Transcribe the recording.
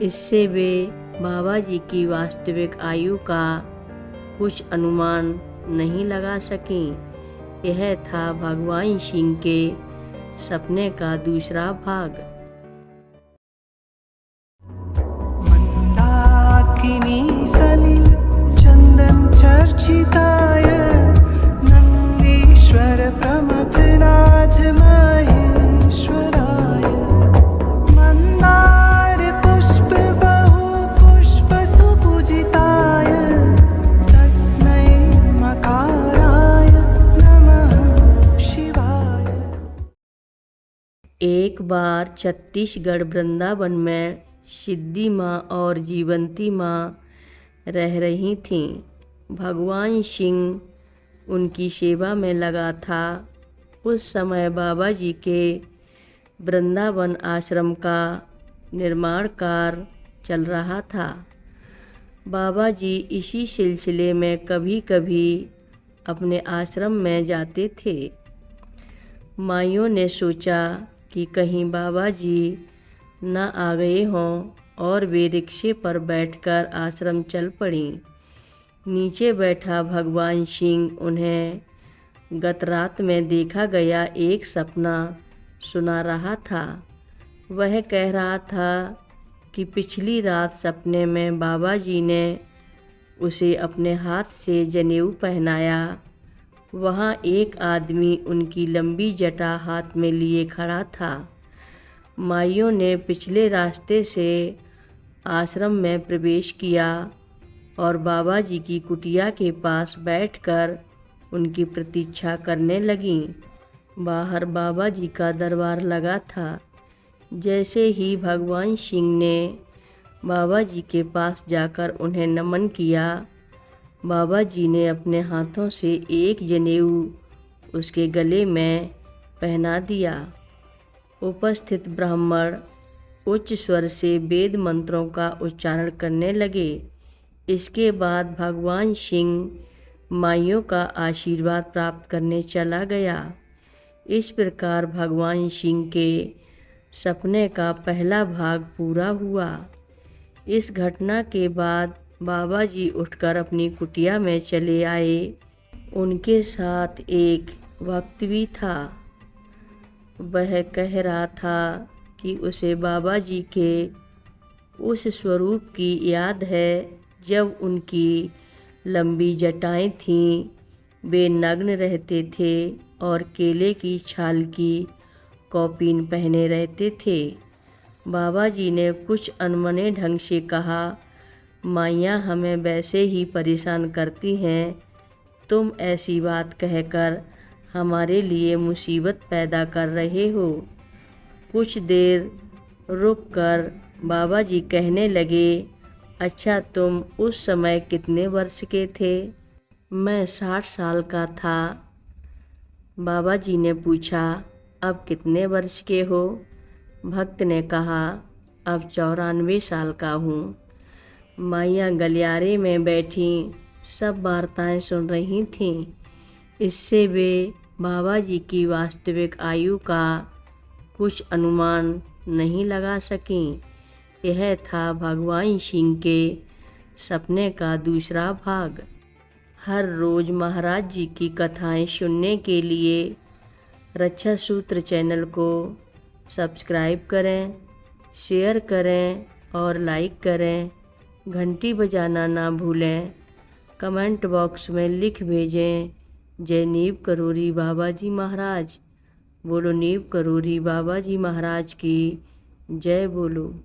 इससे वे बाबा जी की वास्तविक आयु का कुछ अनुमान नहीं लगा सकीं। यह था भगवान सिंह के सपने का दूसरा भाग। मंदाकिनी सलिल चंदन चर्चिताय नंदीश्वर प्रमथनाथ महेश्वराय मंदार पुष्प बहु पुष्प सुपूजिताय तस्मै मकाराय नमः शिवाय। एक बार छत्तीसगढ़ वृंदावन में सिद्धि माँ और जीवंती माँ रह रही थीं। भगवान सिंह उनकी सेवा में लगा था। उस समय बाबा जी के वृंदावन आश्रम का निर्माण कार्य चल रहा था। बाबा जी इसी सिलसिले में कभी कभी अपने आश्रम में जाते थे। माइयों ने सोचा कि कहीं बाबा जी न आ गए हों और वे रिक्शे पर बैठकर आश्रम चल पड़ीं। नीचे बैठा भगवान सिंह उन्हें गत रात में देखा गया एक सपना सुना रहा था। वह कह रहा था कि पिछली रात सपने में बाबा जी ने उसे अपने हाथ से जनेऊ पहनाया। वहाँ एक आदमी उनकी लंबी जटा हाथ में लिए खड़ा था। माइयों ने पिछले रास्ते से आश्रम में प्रवेश किया और बाबा जी की कुटिया के पास बैठकर उनकी प्रतीक्षा करने लगीं। बाहर बाबा जी का दरबार लगा था। जैसे ही भगवान सिंह ने बाबा जी के पास जाकर उन्हें नमन किया, बाबा जी ने अपने हाथों से एक जनेऊ उसके गले में पहना दिया। उपस्थित ब्राह्मण उच्च स्वर से वेद मंत्रों का उच्चारण करने लगे। इसके बाद भगवान सिंह माइयों का आशीर्वाद प्राप्त करने चला गया। इस प्रकार भगवान सिंह के सपने का पहला भाग पूरा हुआ। इस घटना के बाद बाबा जी उठकर अपनी कुटिया में चले आए। उनके साथ एक भक्त भी था। वह कह रहा था कि उसे बाबा जी के उस स्वरूप की याद है जब उनकी लंबी जटाएं थीं, वे नग्न रहते थे और केले की छाल की कौपीन पहने रहते थे। बाबा जी ने कुछ अनमने ढंग से कहा, माइयाँ हमें वैसे ही परेशान करती हैं, तुम ऐसी बात कहकर हमारे लिए मुसीबत पैदा कर रहे हो। कुछ देर रुककर बाबा जी कहने लगे, अच्छा तुम उस समय कितने वर्ष के थे? मैं 60 साल का था। बाबा जी ने पूछा, अब कितने वर्ष के हो? भक्त ने कहा, अब 94 साल का हूँ। माइयाँ गलियारे में बैठी सब वार्ताएं सुन रही थीं। इससे वे बाबा जी की वास्तविक आयु का कुछ अनुमान नहीं लगा सकीं। यह था भगवान सिंह के सपने का दूसरा भाग। हर रोज़ महाराज जी की कथाएं सुनने के लिए रक्षा सूत्र चैनल को सब्सक्राइब करें, शेयर करें और लाइक करें। घंटी बजाना ना भूलें। कमेंट बॉक्स में लिख भेजें, जय नीव करोरी बाबा जी महाराज। बोलो नीव करोरी बाबा जी महाराज की जय बोलो।